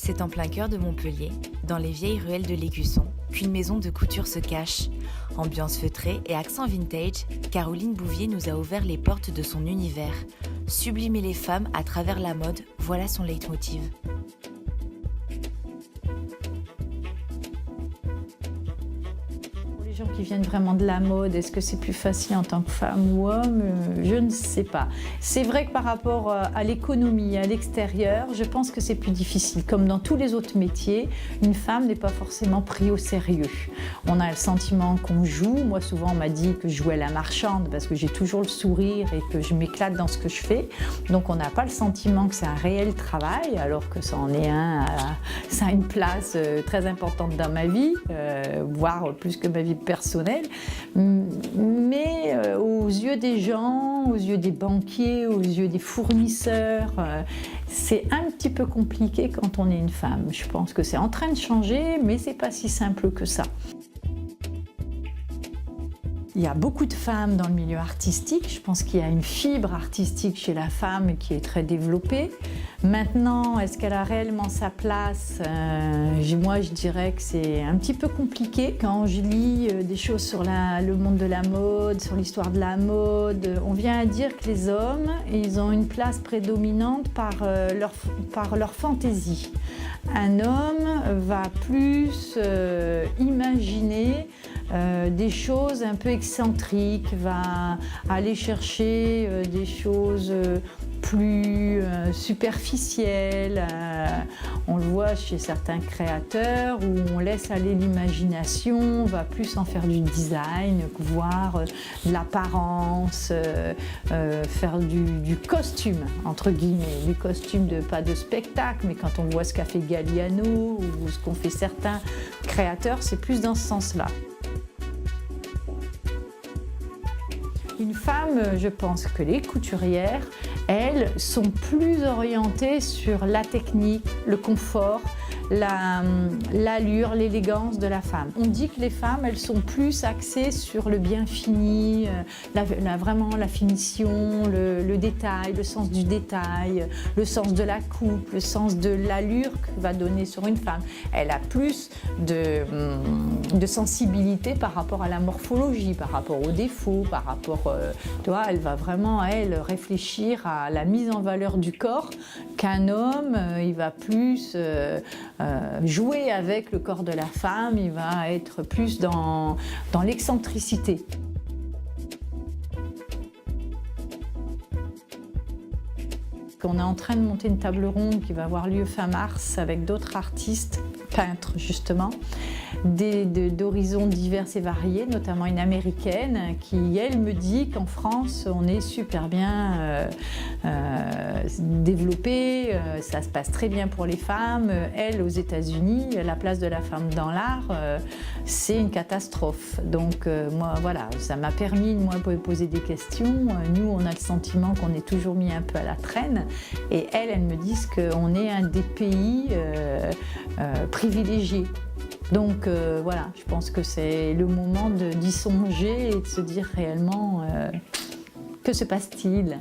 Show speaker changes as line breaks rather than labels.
C'est en plein cœur de Montpellier, dans les vieilles ruelles de l'Écusson, qu'une maison de couture se cache. Ambiance feutrée et accent vintage, Caroline Bouvier nous a ouvert les portes de son univers. Sublimer les femmes à travers la mode, voilà son leitmotiv.
Les gens qui viennent vraiment de la mode, est-ce que c'est plus facile en tant que femme ou homme? Je ne sais pas. C'est vrai que par rapport à l'économie, à l'extérieur, je pense que c'est plus difficile. Comme dans tous les autres métiers, une femme n'est pas forcément prise au sérieux. On a le sentiment qu'on joue. Moi, souvent, on m'a dit que je jouais à la marchande parce que j'ai toujours le sourire et que je m'éclate dans ce que je fais. Donc, on n'a pas le sentiment que c'est un réel travail, alors que ça en est un. Ça a une place très importante dans ma vie, voire plus que ma vie personnelle, mais aux yeux des gens, aux yeux des banquiers, aux yeux des fournisseurs, c'est un petit peu compliqué quand on est une femme. Je pense que c'est en train de changer, mais c'est pas si simple que ça. Il y a beaucoup de femmes dans le milieu artistique. Je pense qu'il y a une fibre artistique chez la femme qui est très développée. Maintenant, est-ce qu'elle a réellement sa place? Moi, je dirais que c'est un petit peu compliqué. Quand je lis des choses sur le monde de la mode, sur l'histoire de la mode, on vient à dire que les hommes, ils ont une place prédominante par leur fantaisie. Un homme va plus imaginer des choses un peu excentriques, va aller chercher des choses plus superficielles. On le voit chez certains créateurs où on laisse aller l'imagination, on va plus en faire du design, voir de l'apparence, faire du costume, entre guillemets, du costume pas de spectacle, mais quand on voit ce qu'a fait Galliano ou ce qu'ont fait certains créateurs, c'est plus dans ce sens-là. Une femme, je pense que les couturières, elles, sont plus orientées sur la technique, le confort, l'allure, l'élégance de la femme. On dit que les femmes, elles sont plus axées sur le bien fini, vraiment la finition, le détail, le sens du détail, le sens de la coupe, le sens de l'allure que va donner sur une femme. Elle a plus de sensibilité par rapport à la morphologie, par rapport aux défauts, par rapport, elle va vraiment, elle, réfléchir à la mise en valeur du corps qu'un homme, il va plus jouer avec le corps de la femme, il va être plus dans l'excentricité. On est en train de monter une table ronde qui va avoir lieu fin mars avec d'autres artistes, peintres justement, d'horizons divers et variés, notamment une américaine qui, elle, me dit qu'en France, on est super bien développé, ça se passe très bien pour les femmes. Elle, aux États-Unis, la place de la femme dans l'art, c'est une catastrophe. Donc, moi, voilà, ça m'a permis, moi, de poser des questions. Nous, on a le sentiment qu'on est toujours mis un peu à la traîne. Et elles me disent qu'on est un des pays privilégiés. Donc voilà, je pense que c'est le moment d'y songer et de se dire réellement que se passe-t-il ?